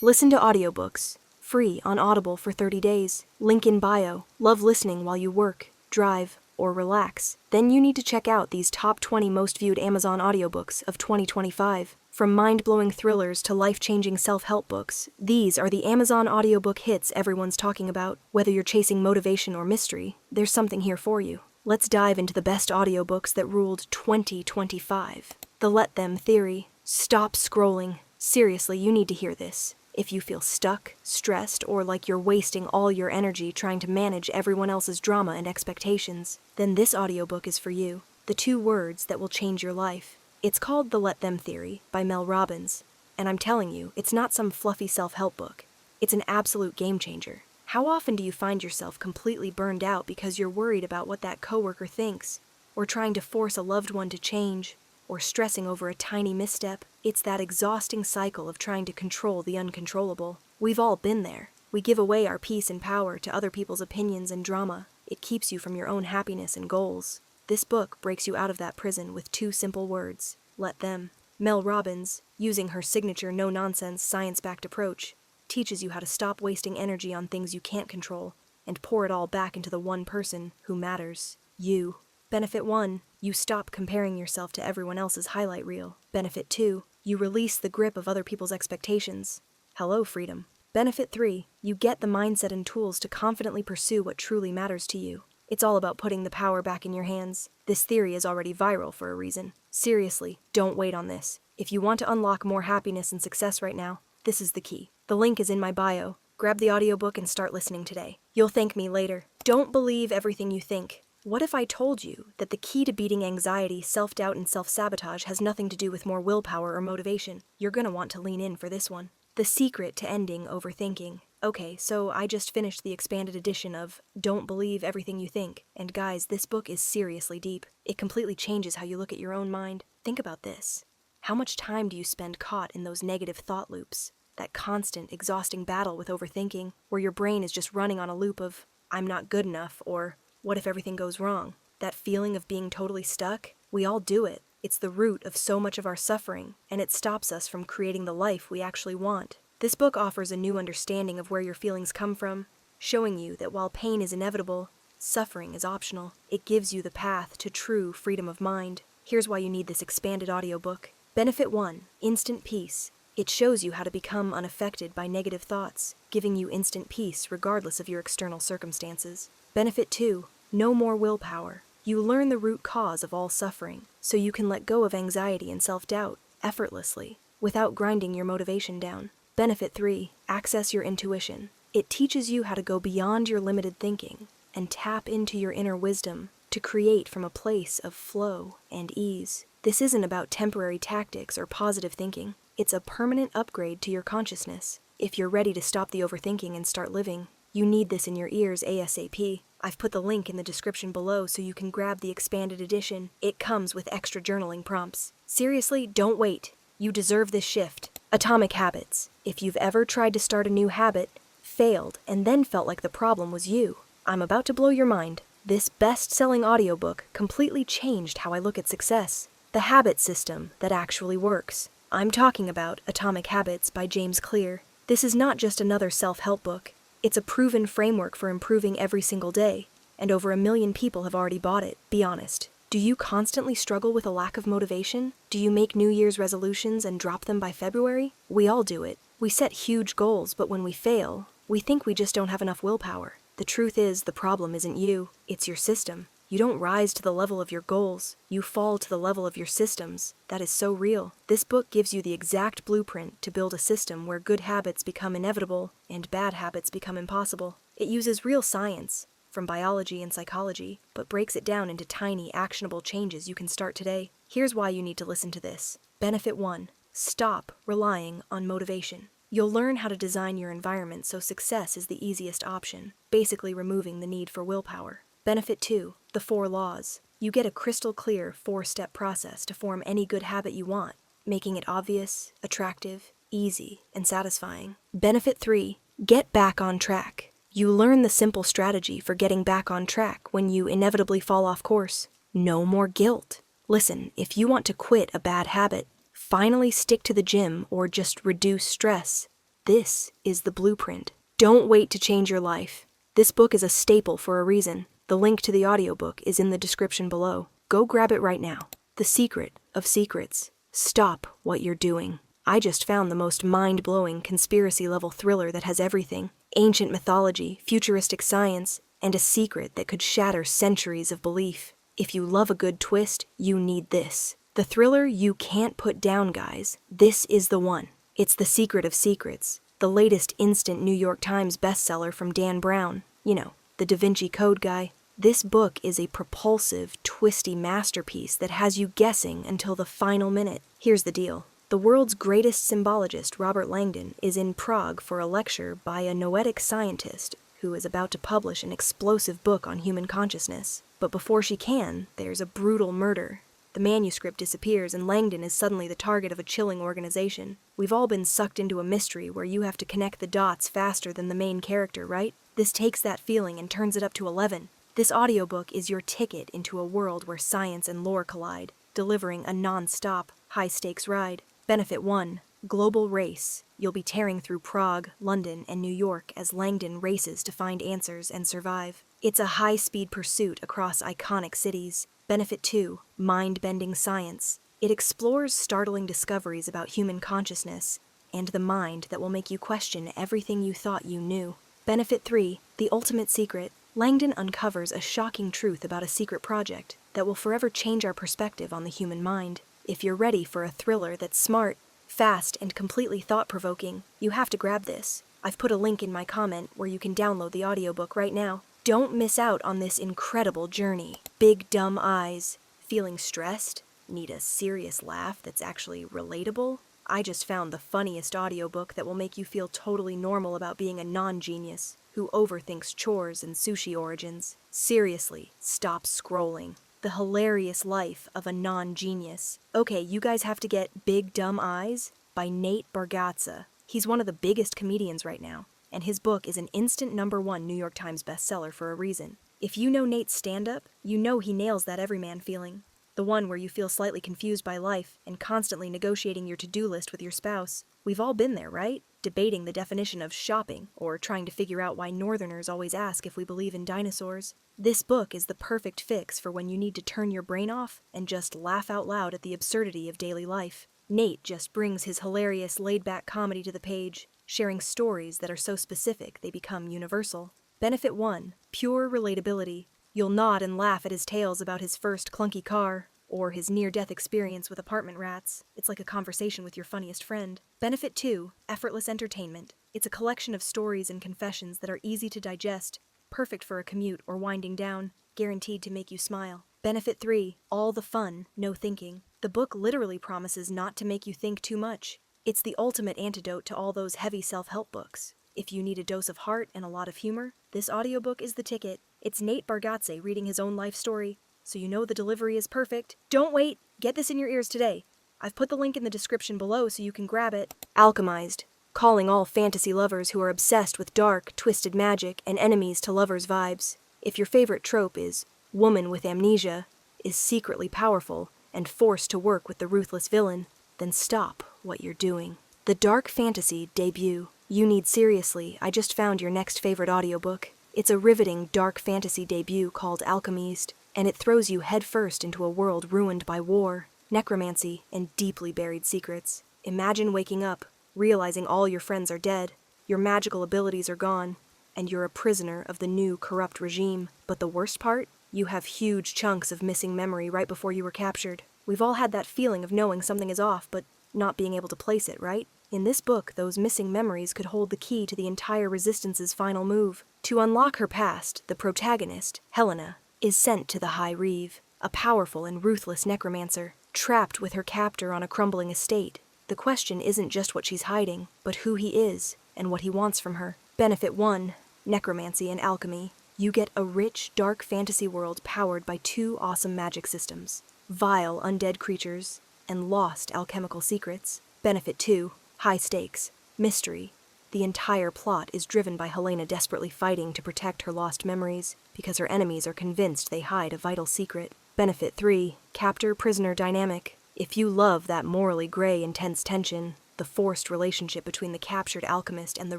Listen to audiobooks, free on Audible for 30 days. Link in bio. Love listening while you work, drive, or relax. Then you need to check out these top 20 most viewed Amazon audiobooks of 2025. From mind-blowing thrillers to life-changing self-help books, these are the Amazon audiobook hits everyone's talking about. Whether you're chasing motivation or mystery, there's something here for you. Let's dive into the best audiobooks that ruled 2025. The Let Them Theory. Stop scrolling. Seriously, you need to hear this. If you feel stuck, stressed, or like you're wasting all your energy trying to manage everyone else's drama and expectations, then this audiobook is for you. The 2 words that will change your life. It's called The Let Them Theory by Mel Robbins, and I'm telling you, it's not some fluffy self-help book. It's an absolute game changer. How often do you find yourself completely burned out because you're worried about what that coworker thinks, or trying to force a loved one to change, or stressing over a tiny misstep? It's that exhausting cycle of trying to control the uncontrollable. We've all been there. We give away our peace and power to other people's opinions and drama. It keeps you from your own happiness and goals. This book breaks you out of that prison with 2 simple words: let them. Mel Robbins, using her signature no-nonsense, science-backed approach, teaches you how to stop wasting energy on things you can't control and pour it all back into the one person who matters: you. Benefit 1, you stop comparing yourself to everyone else's highlight reel. Benefit 2, you release the grip of other people's expectations. Hello, freedom. Benefit 3, you get the mindset and tools to confidently pursue what truly matters to you. It's all about putting the power back in your hands. This theory is already viral for a reason. Seriously, don't wait on this. If you want to unlock more happiness and success right now, this is the key. The link is in my bio. Grab the audiobook and start listening today. You'll thank me later. Don't believe everything you think. What if I told you that the key to beating anxiety, self-doubt, and self-sabotage has nothing to do with more willpower or motivation? You're gonna want to lean in for this one. The secret to ending overthinking. Okay, so I just finished the expanded edition of Don't Believe Everything You Think. And guys, this book is seriously deep. It completely changes how you look at your own mind. Think about this. How much time do you spend caught in those negative thought loops? That constant, exhausting battle with overthinking, where your brain is just running on a loop of, I'm not good enough, or what if everything goes wrong? That feeling of being totally stuck? We all do it. It's the root of so much of our suffering, and it stops us from creating the life we actually want. This book offers a new understanding of where your feelings come from, showing you that while pain is inevitable, suffering is optional. It gives you the path to true freedom of mind. Here's why you need this expanded audiobook. Benefit 1, instant peace. It shows you how to become unaffected by negative thoughts, giving you instant peace regardless of your external circumstances. Benefit 2, no more willpower. You learn the root cause of all suffering, so you can let go of anxiety and self-doubt effortlessly, without grinding your motivation down. Benefit 3, access your intuition. It teaches you how to go beyond your limited thinking and tap into your inner wisdom to create from a place of flow and ease. This isn't about temporary tactics or positive thinking. It's a permanent upgrade to your consciousness. If you're ready to stop the overthinking and start living, you need this in your ears ASAP. I've put the link in the description below so you can grab the expanded edition. It comes with extra journaling prompts. Seriously, don't wait. You deserve this shift. Atomic Habits. If you've ever tried to start a new habit, failed, and then felt like the problem was you, I'm about to blow your mind. This best-selling audiobook completely changed how I look at success. The habit system that actually works. I'm talking about Atomic Habits by James Clear. This is not just another self-help book. It's a proven framework for improving every single day, and over 1 million people have already bought it. Be honest. Do you constantly struggle with a lack of motivation? Do you make New Year's resolutions and drop them by February? We all do it. We set huge goals, but when we fail, we think we just don't have enough willpower. The truth is, the problem isn't you, it's your system. You don't rise to the level of your goals, you fall to the level of your systems. That is so real. This book gives you the exact blueprint to build a system where good habits become inevitable and bad habits become impossible. It uses real science, from biology and psychology, but breaks it down into tiny, actionable changes you can start today. Here's why you need to listen to this. Benefit 1, stop relying on motivation. You'll learn how to design your environment so success is the easiest option, basically removing the need for willpower. Benefit 2, the 4 laws. You get a crystal clear 4-step process to form any good habit you want, making it obvious, attractive, easy, and satisfying. Benefit 3, get back on track. You learn the simple strategy for getting back on track when you inevitably fall off course. No more guilt. Listen, if you want to quit a bad habit, finally stick to the gym or just reduce stress, This is the blueprint. Don't wait to change your life. This book is a staple for a reason. The link to the audiobook is in the description below. Go grab it right now. The Secret of Secrets. Stop what you're doing. I just found the most mind-blowing conspiracy-level thriller that has everything. Ancient mythology, futuristic science, and a secret that could shatter centuries of belief. If you love a good twist, you need this. The thriller you can't put down, guys. This is the one. It's The Secret of Secrets, the latest instant New York Times bestseller from Dan Brown. You know, the Da Vinci Code guy. This book is a propulsive, twisty masterpiece that has you guessing until the final minute. Here's the deal. The world's greatest symbologist, Robert Langdon, is in Prague for a lecture by a noetic scientist who is about to publish an explosive book on human consciousness. But before she can, there's a brutal murder. The manuscript disappears and Langdon is suddenly the target of a chilling organization. We've all been sucked into a mystery where you have to connect the dots faster than the main character, right? This takes that feeling and turns it up to 11. This audiobook is your ticket into a world where science and lore collide, delivering a non-stop, high-stakes ride. Benefit 1. Global race. You'll be tearing through Prague, London, and New York as Langdon races to find answers and survive. It's a high-speed pursuit across iconic cities. Benefit 2. Mind-bending science. It explores startling discoveries about human consciousness and the mind that will make you question everything you thought you knew. Benefit 3. The ultimate secret. Langdon uncovers a shocking truth about a secret project that will forever change our perspective on the human mind. If you're ready for a thriller that's smart, fast, and completely thought-provoking, you have to grab this. I've put a link in my comment where you can download the audiobook right now. Don't miss out on this incredible journey. Big dumb eyes. Feeling stressed? Need a serious laugh that's actually relatable? I just found the funniest audiobook that will make you feel totally normal about being a non-genius who overthinks chores and sushi origins. Seriously, stop scrolling. The Hilarious Life of a Non-Genius. Okay, you guys have to get Big Dumb Eyes by Nate Bargatze. He's one of the biggest comedians right now, and his book is an instant #1 New York Times bestseller for a reason. If you know Nate's stand-up, you know he nails that everyman feeling. The one where you feel slightly confused by life and constantly negotiating your to-do list with your spouse. We've all been there, right? Debating the definition of shopping, or trying to figure out why Northerners always ask if we believe in dinosaurs. This book is the perfect fix for when you need to turn your brain off and just laugh out loud at the absurdity of daily life. Nate just brings his hilarious, laid-back comedy to the page, sharing stories that are so specific they become universal. Benefit 1. Pure relatability. You'll nod and laugh at his tales about his first clunky car, or his near-death experience with apartment rats. It's like a conversation with your funniest friend. Benefit 2. Effortless entertainment. It's a collection of stories and confessions that are easy to digest, perfect for a commute or winding down, guaranteed to make you smile. Benefit 3. All the fun, no thinking. The book literally promises not to make you think too much. It's the ultimate antidote to all those heavy self-help books. If you need a dose of heart and a lot of humor, this audiobook is the ticket. It's Nate Bargatze reading his own life story, so you know the delivery is perfect. Don't wait! Get this in your ears today. I've put the link in the description below so you can grab it. Alchemised. Calling all fantasy lovers who are obsessed with dark, twisted magic and enemies to lovers vibes. If your favorite trope is woman with amnesia, is secretly powerful, and forced to work with the ruthless villain, then stop what you're doing. The dark fantasy debut. You Need Seriously, I just found your next favorite audiobook. It's a riveting dark fantasy debut called Alchemised, and it throws you headfirst into a world ruined by war, necromancy, and deeply buried secrets. Imagine waking up, realizing all your friends are dead, your magical abilities are gone, and you're a prisoner of the new corrupt regime. But the worst part? You have huge chunks of missing memory right before you were captured. We've all had that feeling of knowing something is off, but not being able to place it, right? In this book, those missing memories could hold the key to the entire Resistance's final move. To unlock her past, the protagonist, Helena, is sent to the High Reeve, a powerful and ruthless necromancer, trapped with her captor on a crumbling estate. The question isn't just what she's hiding, but who he is and what he wants from her. Benefit 1. Necromancy and alchemy. You get a rich, dark fantasy world powered by 2 awesome magic systems, vile undead creatures, and lost alchemical secrets. Benefit 2. High stakes. Mystery. The entire plot is driven by Helena desperately fighting to protect her lost memories, because her enemies are convinced they hide a vital secret. Benefit 3. Captor-prisoner dynamic. If you love that morally gray, intense tension, The forced relationship between the captured alchemist and the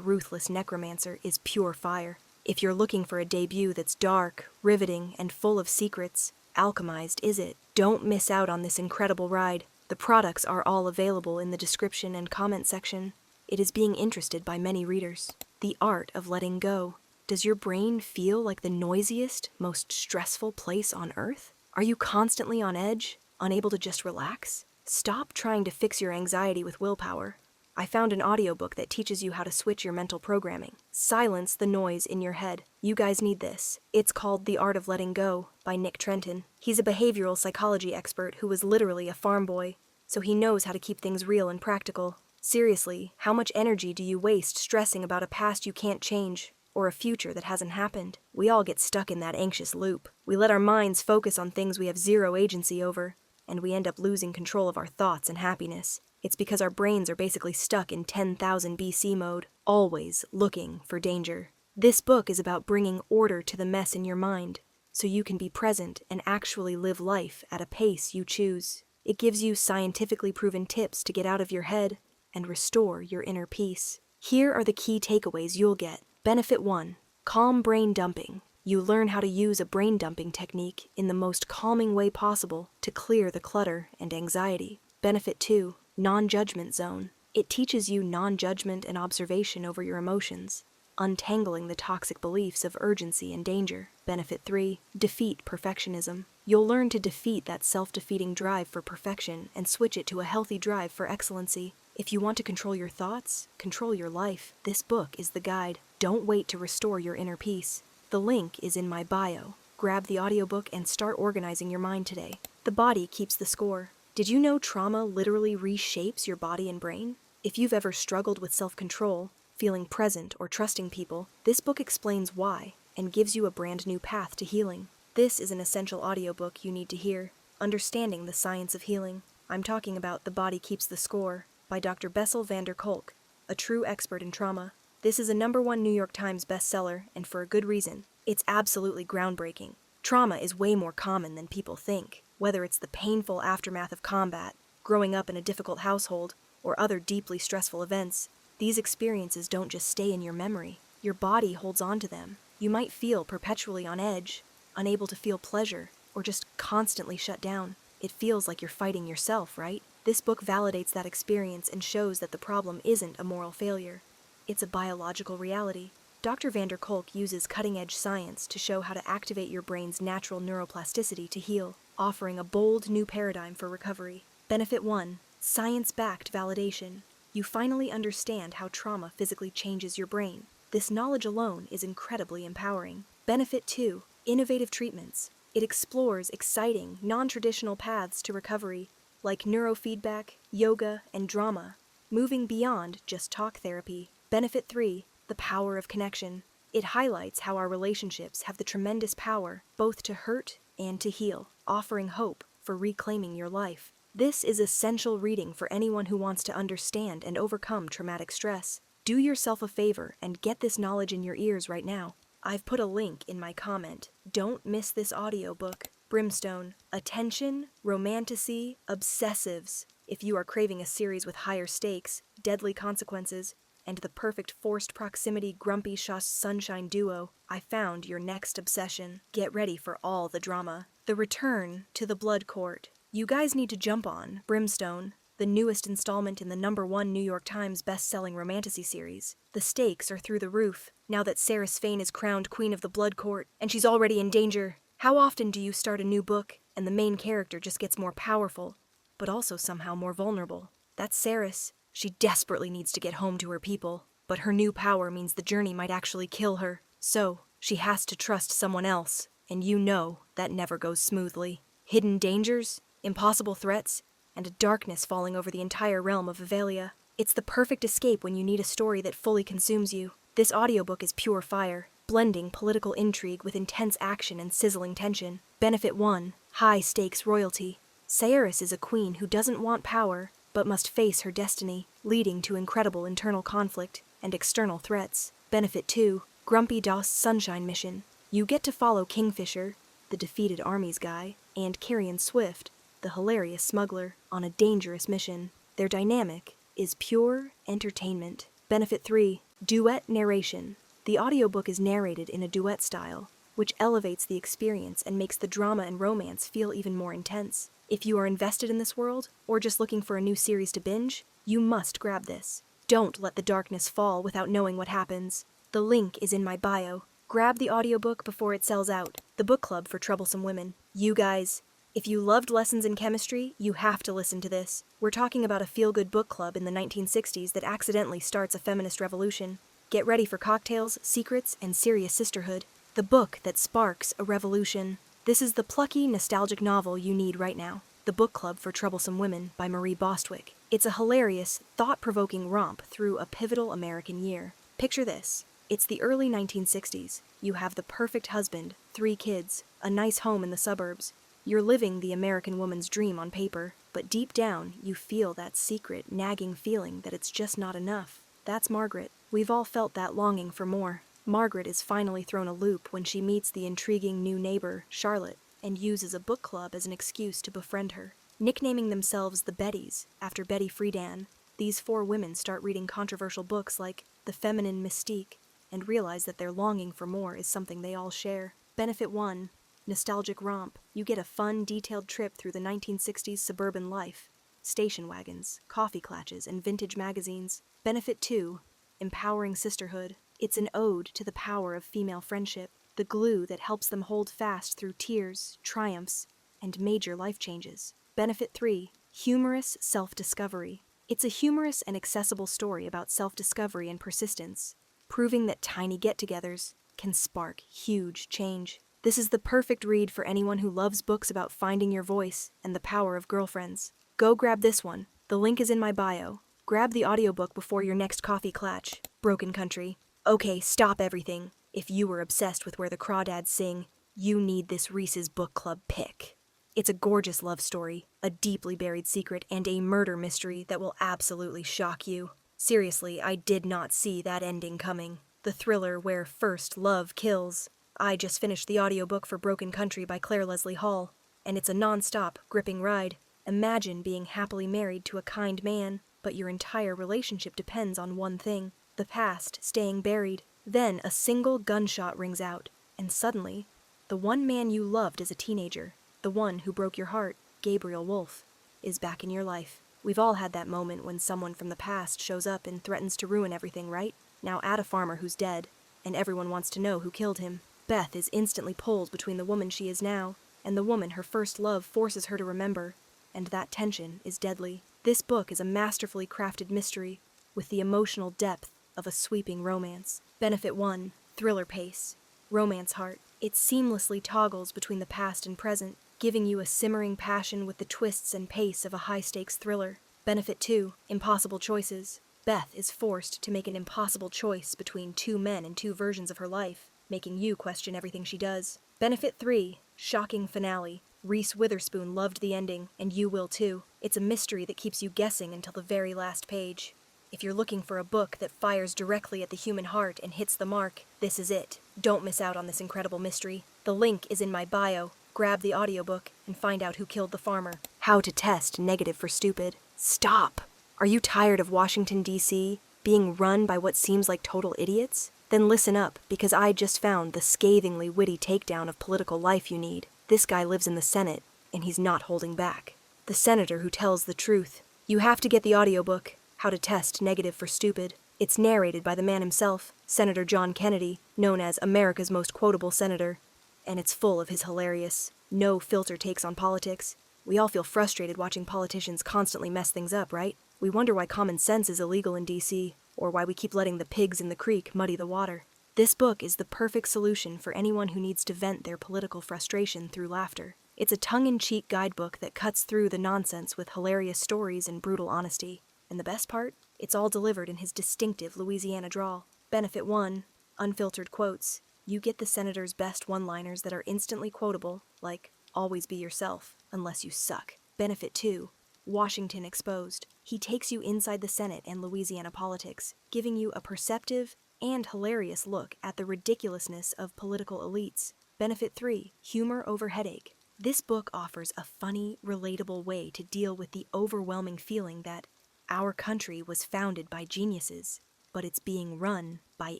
ruthless necromancer is pure fire. If you're looking for a debut that's dark, riveting, and full of secrets, Alchemised is it. Don't miss out on this incredible ride. The products are all available in the description and comment section. It is being interested by many readers. The art of letting go. Does your brain feel like the noisiest, most stressful place on earth? Are you constantly on edge, unable to just relax? Stop trying to fix your anxiety with willpower. I found an audiobook that teaches you how to switch your mental programming. Silence the noise in your head. You guys need this. It's called The Art of Letting Go by Nick Trenton. He's a behavioral psychology expert who was literally a farm boy, so he knows how to keep things real and practical. Seriously, how much energy do you waste stressing about a past you can't change, or a future that hasn't happened? We all get stuck in that anxious loop. We let our minds focus on things we have zero agency over, and we end up losing control of our thoughts and happiness. It's because our brains are basically stuck in 10,000 BC mode, always looking for danger. This book is about bringing order to the mess in your mind, so you can be present and actually live life at a pace you choose. It gives you scientifically proven tips to get out of your head and restore your inner peace. Here are the key takeaways you'll get. Benefit 1. Calm brain dumping. You learn how to use a brain dumping technique in the most calming way possible to clear the clutter and anxiety. Benefit 2. Non-judgment zone. It teaches you non-judgment and observation over your emotions, untangling the toxic beliefs of urgency and danger. Benefit 3. Defeat perfectionism. You'll learn to defeat that self-defeating drive for perfection and switch it to a healthy drive for excellency. If you want to control your thoughts, control your life, this book is the guide. Don't wait to restore your inner peace. The link is in my bio. Grab the audiobook and start organizing your mind today. The body keeps the score. Did you know trauma literally reshapes your body and brain? If you've ever struggled with self-control, feeling present, or trusting people, this book explains why and gives you a brand new path to healing. This is an essential audiobook you need to hear. Understanding the Science of Healing. I'm talking about The Body Keeps the Score by Dr. Bessel van der Kolk, a true expert in trauma. This is a #1 New York Times bestseller, and for a good reason. It's absolutely groundbreaking. Trauma is way more common than people think. Whether it's the painful aftermath of combat, growing up in a difficult household, or other deeply stressful events, these experiences don't just stay in your memory. Your body holds on to them. You might feel perpetually on edge, unable to feel pleasure, or just constantly shut down. It feels like you're fighting yourself, right? This book validates that experience and shows that the problem isn't a moral failure. It's a biological reality. Dr. van der Kolk uses cutting-edge science to show how to activate your brain's natural neuroplasticity to heal, offering a bold new paradigm for recovery. Benefit 1. Science-backed validation. You finally understand how trauma physically changes your brain. This knowledge alone is incredibly empowering. Benefit 2. Innovative treatments. It explores exciting, non-traditional paths to recovery, like neurofeedback, yoga, and drama, moving beyond just talk therapy. Benefit 3. The power of connection. It highlights how our relationships have the tremendous power both to hurt and to heal, offering hope for reclaiming your life. This is essential reading for anyone who wants to understand and overcome traumatic stress. Do yourself a favor and get this knowledge in your ears right now. I've put a link in my comment. Don't miss this audiobook. Brimstone. Attention, romanticy, obsessives. If you are craving a series with higher stakes, deadly consequences, and the perfect forced proximity grumpy sunshine duo, I found your next obsession. Get ready for all the drama. The Return to the Blood Court. You guys need to jump on Brimstone, the newest installment in the #1 New York Times best-selling romantasy series. The stakes are through the roof, now that Sarah Swain is crowned Queen of the Blood Court, and she's already in danger. How often do you start a new book, and the main character just gets more powerful, but also somehow more vulnerable? That's Saris. She desperately needs to get home to her people, but her new power means the journey might actually kill her. So, she has to trust someone else, and you know that never goes smoothly. Hidden dangers, impossible threats, and a darkness falling over the entire realm of Avelia. It's the perfect escape when you need a story that fully consumes you. This audiobook is pure fire, blending political intrigue with intense action and sizzling tension. Benefit 1. High-stakes royalty. Saris is a queen who doesn't want power, but must face her destiny, leading to incredible internal conflict and external threats. Benefit 2. Grumpy Doss Sunshine Mission. You get to follow Kingfisher, the defeated armies guy, and Carrion Swift, the hilarious smuggler, on a dangerous mission. Their dynamic is pure entertainment. Benefit 3. Duet narration. The audiobook is narrated in a duet style, which elevates the experience and makes the drama and romance feel even more intense. If you are invested in this world, or just looking for a new series to binge, you must grab this. Don't let the darkness fall without knowing what happens. The link is in my bio. Grab the audiobook before it sells out. The book club for troublesome women. You guys, if you loved lessons in chemistry, you have to listen to this. We're talking about a feel-good book club in the 1960s that accidentally starts a feminist revolution. Get ready for cocktails, secrets, and serious sisterhood. The book that sparks a revolution. This is the plucky, nostalgic novel you need right now. The Book Club for Troublesome Women by Marie Bostwick. It's a hilarious, thought-provoking romp through a pivotal American year. Picture this. It's the early 1960s. You have the perfect husband, 3 kids, a nice home in the suburbs. You're living the American woman's dream on paper, but deep down, you feel that secret, nagging feeling that it's just not enough. That's Margaret. We've all felt that longing for more. Margaret is finally thrown a loop when she meets the intriguing new neighbor, Charlotte, and uses a book club as an excuse to befriend her. Nicknaming themselves the Bettys, after Betty Friedan, these 4 women start reading controversial books like The Feminine Mystique, and realize that their longing for more is something they all share. Benefit 1. Nostalgic romp. You get a fun, detailed trip through the 1960s suburban life. Station wagons, coffee clatches, and vintage magazines. Benefit 2. Empowering sisterhood. It's an ode to the power of female friendship, the glue that helps them hold fast through tears, triumphs, and major life changes. Benefit 3. Humorous self-discovery. It's a humorous and accessible story about self-discovery and persistence, proving that tiny get-togethers can spark huge change. This is the perfect read for anyone who loves books about finding your voice and the power of girlfriends. Go grab this one. The link is in my bio. Grab the audiobook before your next coffee clatch. Broken Country. Okay, stop everything. If you were obsessed with Where the Crawdads Sing, you need this Reese's Book Club pick. It's a gorgeous love story, a deeply buried secret, and a murder mystery that will absolutely shock you. Seriously, I did not see that ending coming. The thriller where first love kills. I just finished the audiobook for Broken Country by Claire Leslie Hall, and it's a non-stop, gripping ride. Imagine being happily married to a kind man, but your entire relationship depends on one thing, the past staying buried. Then a single gunshot rings out, and suddenly, the one man you loved as a teenager, the one who broke your heart, Gabriel Wolfe, is back in your life. We've all had that moment when someone from the past shows up and threatens to ruin everything, right? Now add a farmer who's dead, and everyone wants to know who killed him. Beth is instantly pulled between the woman she is now and the woman her first love forces her to remember, and that tension is deadly. This book is a masterfully crafted mystery with the emotional depth of a sweeping romance. Benefit 1. Thriller pace. Romance heart. It seamlessly toggles between the past and present, giving you a simmering passion with the twists and pace of a high-stakes thriller. Benefit 2. Impossible choices. Beth is forced to make an impossible choice between 2 men and 2 versions of her life, making you question everything she does. Benefit 3. Shocking finale. Reese Witherspoon loved the ending, and you will too. It's a mystery that keeps you guessing until the very last page. If you're looking for a book that fires directly at the human heart and hits the mark, this is it. Don't miss out on this incredible mystery. The link is in my bio. Grab the audiobook and find out who killed the farmer. How to test negative for stupid. Stop! Are you tired of Washington, D.C., being run by what seems like total idiots? Then listen up, because I just found the scathingly witty takedown of political life you need. This guy lives in the Senate, and he's not holding back. The senator who tells the truth. You have to get the audiobook, How to Test Negative for Stupid. It's narrated by the man himself, Senator John Kennedy, known as America's most quotable senator. And it's full of his hilarious, no-filter takes on politics. We all feel frustrated watching politicians constantly mess things up, right? We wonder why common sense is illegal in D.C., or why we keep letting the pigs in the creek muddy the water. This book is the perfect solution for anyone who needs to vent their political frustration through laughter. It's a tongue-in-cheek guidebook that cuts through the nonsense with hilarious stories and brutal honesty. And the best part? It's all delivered in his distinctive Louisiana drawl. Benefit 1. Unfiltered quotes. You get the senator's best one-liners that are instantly quotable, like, always be yourself, unless you suck. Benefit 2. Washington Exposed. He takes you inside the Senate and Louisiana politics, giving you a perceptive and hilarious look at the ridiculousness of political elites. Benefit 3. Humor over headache. This book offers a funny, relatable way to deal with the overwhelming feeling that Our country was founded by geniuses, but it's being run by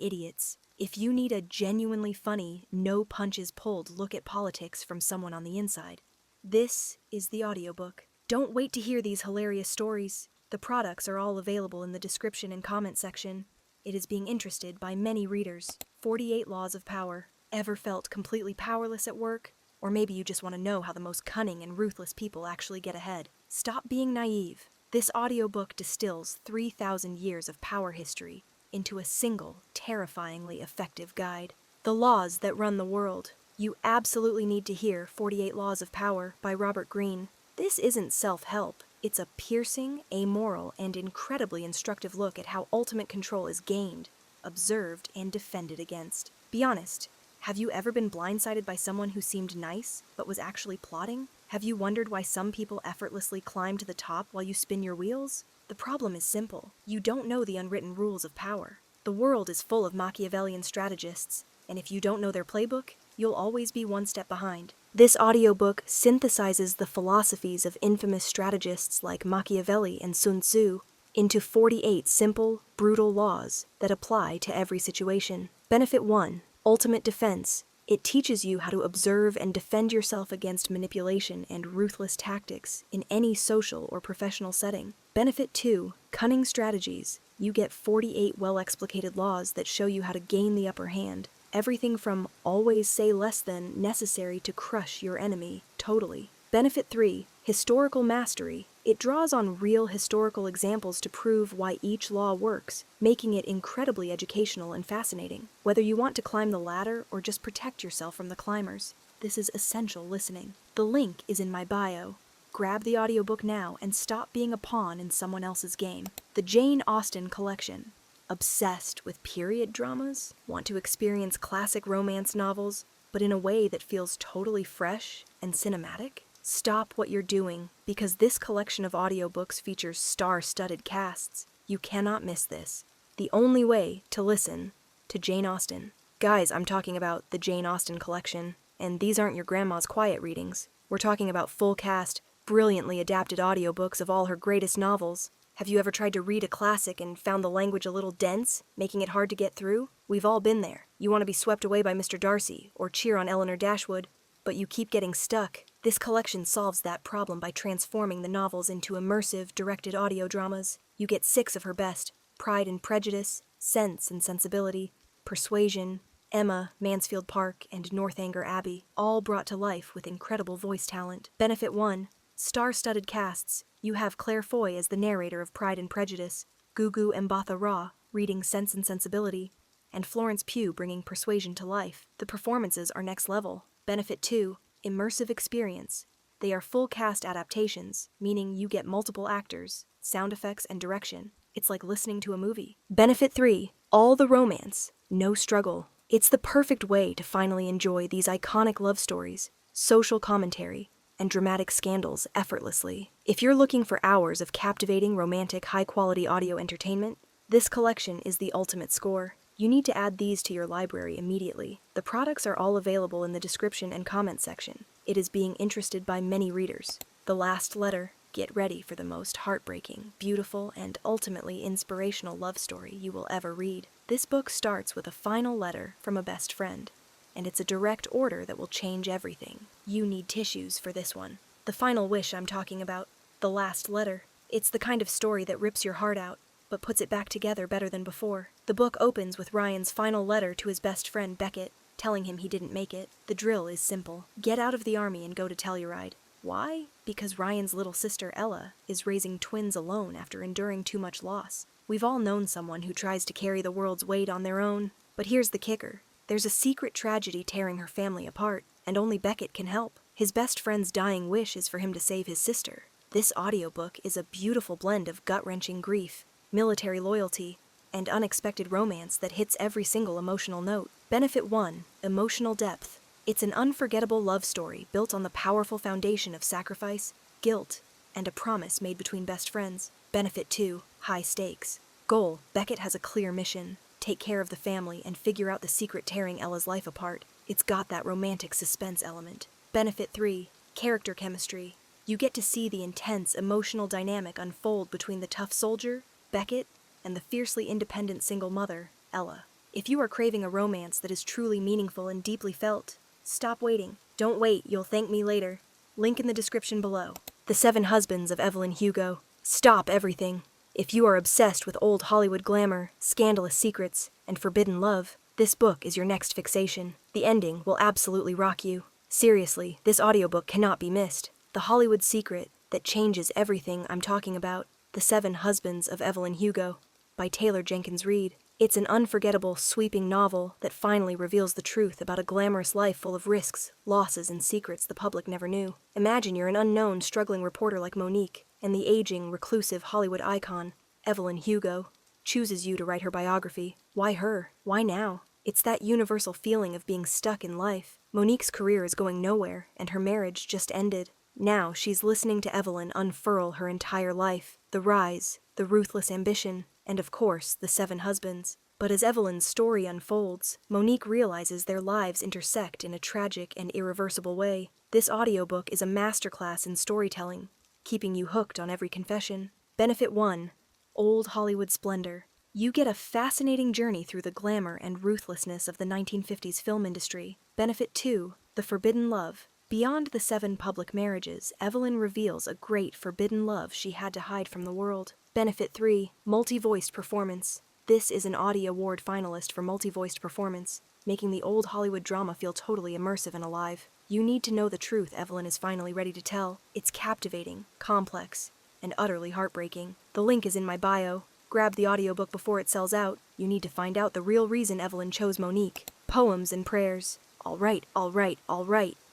idiots. If you need a genuinely funny, no punches pulled look at politics from someone on the inside, this is the audiobook. Don't wait to hear these hilarious stories. The products are all available in the description and comment section. It is being interested by many readers. 48 Laws of Power. Ever felt completely powerless at work? Or maybe you just want to know how the most cunning and ruthless people actually get ahead. Stop being naive. This audiobook distills 3,000 years of power history into a single, terrifyingly effective guide. The Laws That Run the World. You absolutely need to hear 48 Laws of Power by Robert Greene. This isn't self-help. It's a piercing, amoral, and incredibly instructive look at how ultimate control is gained, observed, and defended against. Be honest. Have you ever been blindsided by someone who seemed nice, but was actually plotting? Have you wondered why some people effortlessly climb to the top while you spin your wheels? The problem is simple. You don't know the unwritten rules of power. The world is full of Machiavellian strategists, and if you don't know their playbook, you'll always be one step behind. This audiobook synthesizes the philosophies of infamous strategists like Machiavelli and Sun Tzu into 48 simple, brutal laws that apply to every situation. Benefit 1. Ultimate Defense. It teaches you how to observe and defend yourself against manipulation and ruthless tactics in any social or professional setting. Benefit 2. Cunning Strategies. You get 48 well-explicated laws that show you how to gain the upper hand. Everything from always say less than necessary to crush your enemy totally. Benefit 3. Historical Mastery. It draws on real historical examples to prove why each law works, making it incredibly educational and fascinating. Whether you want to climb the ladder or just protect yourself from the climbers, this is essential listening. The link is in my bio. Grab the audiobook now and stop being a pawn in someone else's game. The Jane Austen Collection. Obsessed with period dramas? Want to experience classic romance novels, but in a way that feels totally fresh and cinematic? Stop what you're doing, because this collection of audiobooks features star-studded casts. You cannot miss this. The only way to listen to Jane Austen. Guys, I'm talking about the Jane Austen collection, and these aren't your grandma's quiet readings. We're talking about full-cast, brilliantly adapted audiobooks of all her greatest novels. Have you ever tried to read a classic and found the language a little dense, making it hard to get through? We've all been there. You want to be swept away by Mr. Darcy, or cheer on Eleanor Dashwood, but you keep getting stuck. This collection solves that problem by transforming the novels into immersive, directed audio dramas. You get 6 of her best: Pride and Prejudice, Sense and Sensibility, Persuasion, Emma, Mansfield Park, and Northanger Abbey, all brought to life with incredible voice talent. Benefit 1. Star-studded casts. You have Claire Foy as the narrator of Pride and Prejudice, Gugu Mbatha Raw reading Sense and Sensibility, and Florence Pugh bringing Persuasion to life. The performances are next level. Benefit 2. Immersive experience. They are full-cast adaptations, meaning you get multiple actors, sound effects, and direction. It's like listening to a movie. Benefit 3. All the romance, no struggle. It's the perfect way to finally enjoy these iconic love stories, social commentary, and dramatic scandals effortlessly. If you're looking for hours of captivating, romantic, high-quality audio entertainment, this collection is the ultimate score. You need to add these to your library immediately. The products are all available in the description and comment section. It is being interested by many readers. The Last Letter. Get ready for the most heartbreaking, beautiful, and ultimately inspirational love story you will ever read. This book starts with a final letter from a best friend, and it's a direct order that will change everything. You need tissues for this one. The Final Wish I'm talking about. The Last Letter. It's the kind of story that rips your heart out, but puts it back together better than before. The book opens with Ryan's final letter to his best friend Beckett, telling him he didn't make it. The drill is simple. Get out of the army and go to Telluride. Why? Because Ryan's little sister Ella is raising twins alone after enduring too much loss. We've all known someone who tries to carry the world's weight on their own, but here's the kicker. There's a secret tragedy tearing her family apart, and only Beckett can help. His best friend's dying wish is for him to save his sister. This audiobook is a beautiful blend of gut-wrenching grief, military loyalty, and unexpected romance that hits every single emotional note. Benefit 1. Emotional Depth. It's an unforgettable love story built on the powerful foundation of sacrifice, guilt, and a promise made between best friends. Benefit 2. High stakes. Goal. Beckett has a clear mission. Take care of the family and figure out the secret tearing Ella's life apart. It's got that romantic suspense element. Benefit 3. Character chemistry. You get to see the intense emotional dynamic unfold between the tough soldier, Beckett, and the fiercely independent single mother, Ella. If you are craving a romance that is truly meaningful and deeply felt, stop waiting. Don't wait, you'll thank me later. Link in the description below. The Seven Husbands of Evelyn Hugo. Stop everything. If you are obsessed with old Hollywood glamour, scandalous secrets, and forbidden love, this book is your next fixation. The ending will absolutely rock you. Seriously, this audiobook cannot be missed. The Hollywood secret that changes everything I'm talking about. The Seven Husbands of Evelyn Hugo by Taylor Jenkins Reid. It's an unforgettable, sweeping novel that finally reveals the truth about a glamorous life full of risks, losses, and secrets the public never knew. Imagine you're an unknown, struggling reporter like Monique, and the aging, reclusive Hollywood icon, Evelyn Hugo, chooses you to write her biography. Why her? Why now? It's that universal feeling of being stuck in life. Monique's career is going nowhere, and her marriage just ended. Now she's listening to Evelyn unfurl her entire life, the rise, the ruthless ambition, and of course, the seven husbands. But as Evelyn's story unfolds, Monique realizes their lives intersect in a tragic and irreversible way. This audiobook is a masterclass in storytelling, keeping you hooked on every confession. Benefit 1. Old Hollywood Splendor. You get a fascinating journey through the glamour and ruthlessness of the 1950s film industry. Benefit 2. The Forbidden Love. Beyond the 7 public marriages, Evelyn reveals a great forbidden love she had to hide from the world. Benefit 3. Multi-voiced performance. This is an Audie Award finalist for multi-voiced performance, making the old Hollywood drama feel totally immersive and alive. You need to know the truth Evelyn is finally ready to tell. It's captivating, complex, and utterly heartbreaking. The link is in my bio. Grab the audiobook before it sells out. You need to find out the real reason Evelyn chose Monique. Poems and prayers. All right.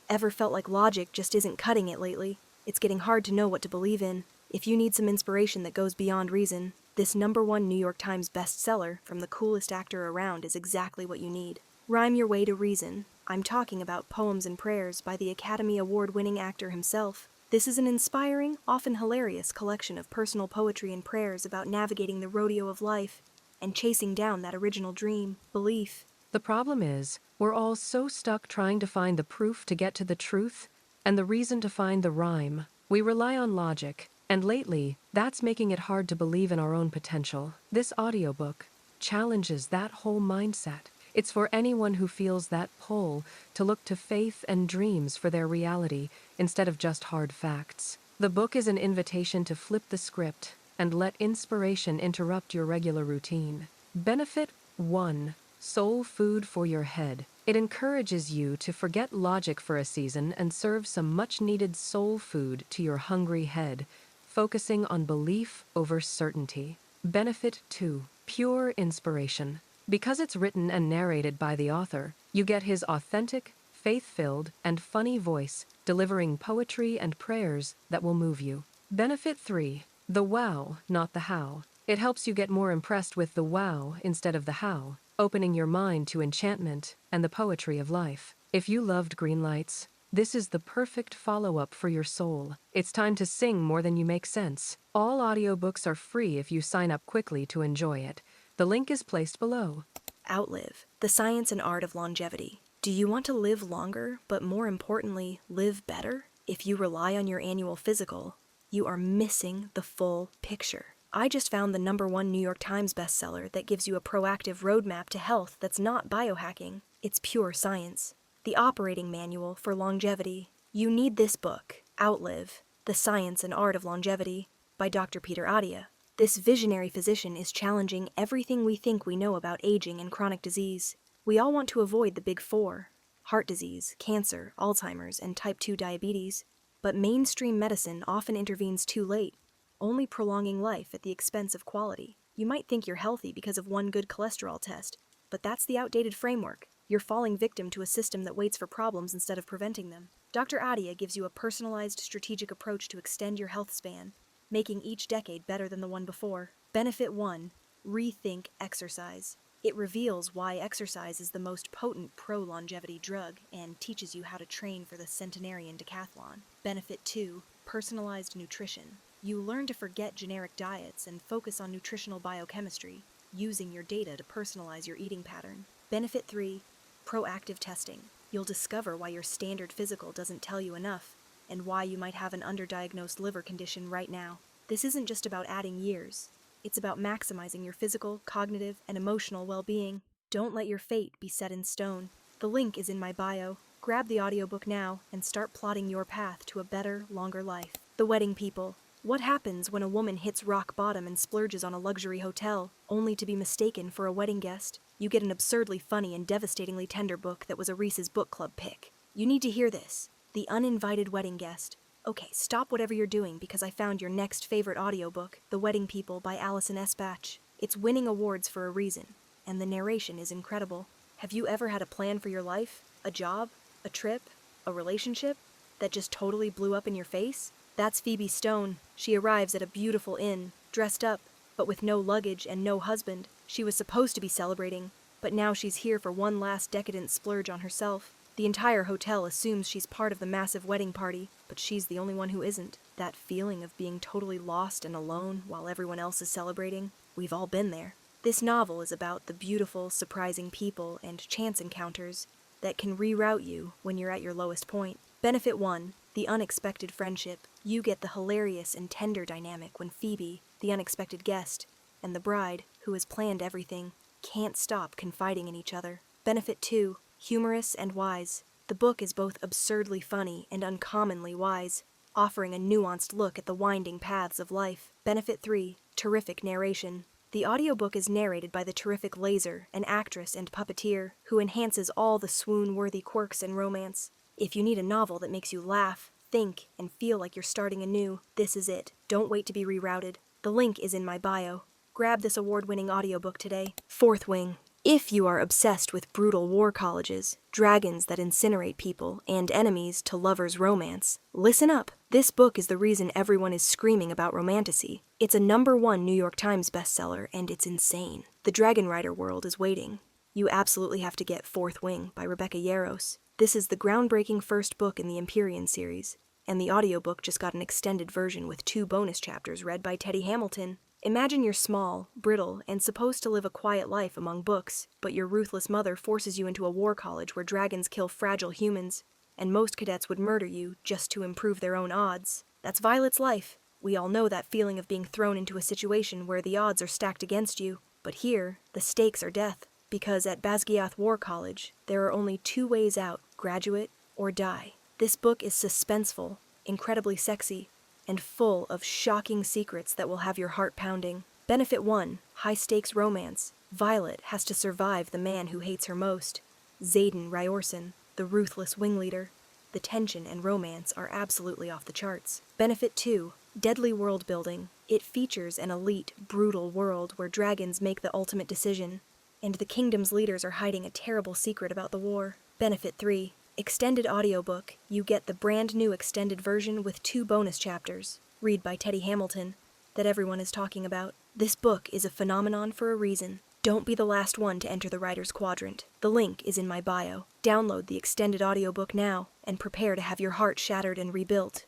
Ever felt like logic just isn't cutting it lately? It's getting hard to know what to believe in. If you need some inspiration that goes beyond reason, this #1 New York Times bestseller from the coolest actor around is exactly what you need. Rhyme your way to reason. I'm talking about Poems and Prayers by the Academy Award-winning actor himself. This is an inspiring, often hilarious collection of personal poetry and prayers about navigating the rodeo of life and chasing down that original dream, belief. The problem is, we're all so stuck trying to find the proof to get to the truth and the reason to find the rhyme. We rely on logic, and lately, that's making it hard to believe in our own potential. This audiobook challenges that whole mindset. It's for anyone who feels that pull to look to faith and dreams for their reality instead of just hard facts. The book is an invitation to flip the script and let inspiration interrupt your regular routine. Benefit 1. Soul food for your head. It encourages you to forget logic for a season and serve some much-needed soul food to your hungry head, focusing on belief over certainty. Benefit 2. Pure inspiration. Because it's written and narrated by the author, you get his authentic, faith-filled, and funny voice, delivering poetry and prayers that will move you. Benefit 3. The wow, not the how. It helps you get more impressed with the wow instead of the how, opening your mind to enchantment and the poetry of life. If you loved green lights, this is the perfect follow-up for your soul. It's time to sing more than you make sense. All audiobooks are free if you sign up quickly to enjoy it. The link is placed below. Outlive, the science and art of longevity. Do you want to live longer, but more importantly, live better? If you rely on your annual physical, you are missing the full picture. I just found the #1 New York Times bestseller that gives you a proactive roadmap to health that's not biohacking. It's pure science. The operating manual for longevity. You need this book, Outlive, The Science and Art of Longevity, by Dr. Peter Attia. This visionary physician is challenging everything we think we know about aging and chronic disease. We all want to avoid the big 4: heart disease, cancer, Alzheimer's, and type 2 diabetes. But mainstream medicine often intervenes too late, only prolonging life at the expense of quality. You might think you're healthy because of one good cholesterol test, but that's the outdated framework. You're falling victim to a system that waits for problems instead of preventing them. Dr. Attia gives you a personalized, strategic approach to extend your health span, making each decade better than the one before. Benefit 1. Rethink exercise. It reveals why exercise is the most potent pro-longevity drug and teaches you how to train for the centenarian decathlon. Benefit 2. Personalized nutrition. You learn to forget generic diets and focus on nutritional biochemistry, using your data to personalize your eating pattern. Benefit 3. Proactive testing. You'll discover why your standard physical doesn't tell you enough, and why you might have an underdiagnosed liver condition right now. This isn't just about adding years. It's about maximizing your physical, cognitive, and emotional well-being. Don't let your fate be set in stone. The link is in my bio. Grab the audiobook now and start plotting your path to a better, longer life. The Wedding People. What happens when a woman hits rock bottom and splurges on a luxury hotel, only to be mistaken for a wedding guest? You get an absurdly funny and devastatingly tender book that was a Reese's Book Club pick. You need to hear this. The Uninvited Wedding Guest. Okay, stop whatever you're doing because I found your next favorite audiobook, The Wedding People by Alison S. Batch. It's winning awards for a reason, and the narration is incredible. Have you ever had a plan for your life? A job? A trip? A relationship? That just totally blew up in your face? That's Phoebe Stone. She arrives at a beautiful inn, dressed up, but with no luggage and no husband. She was supposed to be celebrating, but now she's here for one last decadent splurge on herself. The entire hotel assumes she's part of the massive wedding party, but she's the only one who isn't. That feeling of being totally lost and alone while everyone else is celebrating, we've all been there. This novel is about the beautiful, surprising people and chance encounters that can reroute you when you're at your lowest point. Benefit 1. The unexpected friendship. You get the hilarious and tender dynamic when Phoebe, the unexpected guest, and the bride, who has planned everything, can't stop confiding in each other. Benefit 2. Humorous and wise. The book is both absurdly funny and uncommonly wise, offering a nuanced look at the winding paths of life. Benefit 3. Terrific narration. The audiobook is narrated by the terrific Laser, an actress and puppeteer, who enhances all the swoon-worthy quirks in romance. If you need a novel that makes you laugh, think, and feel like you're starting anew, this is it. Don't wait to be rerouted. The link is in my bio. Grab this award-winning audiobook today. Fourth Wing. If you are obsessed with brutal war colleges, dragons that incinerate people, and enemies to lovers' romance, listen up. This book is the reason everyone is screaming about romantasy. It's a #1 New York Times bestseller, and it's insane. The Dragon Rider world is waiting. You absolutely have to get Fourth Wing by Rebecca Yarros. This is the groundbreaking first book in the Empyrean series, and the audiobook just got an extended version with 2 bonus chapters read by Teddy Hamilton. Imagine you're small, brittle, and supposed to live a quiet life among books, but your ruthless mother forces you into a war college where dragons kill fragile humans, and most cadets would murder you just to improve their own odds. That's Violet's life. We all know that feeling of being thrown into a situation where the odds are stacked against you, but here, the stakes are death, because at Basgiath War College, there are only 2 ways out: graduate or die. This book is suspenseful, incredibly sexy, and full of shocking secrets that will have your heart pounding. Benefit 1. High-stakes romance. Violet has to survive the man who hates her most, Xaden Ryorson, the ruthless wingleader. The tension and romance are absolutely off the charts. Benefit 2. Deadly world building. It features an elite, brutal world where dragons make the ultimate decision, and the kingdom's leaders are hiding a terrible secret about the war. Benefit 3. Extended audiobook. You get the brand new extended version with 2 bonus chapters, read by Teddy Hamilton, that everyone is talking about. This book is a phenomenon for a reason. Don't be the last one to enter the writer's quadrant. The link is in my bio. Download the extended audiobook now and prepare to have your heart shattered and rebuilt.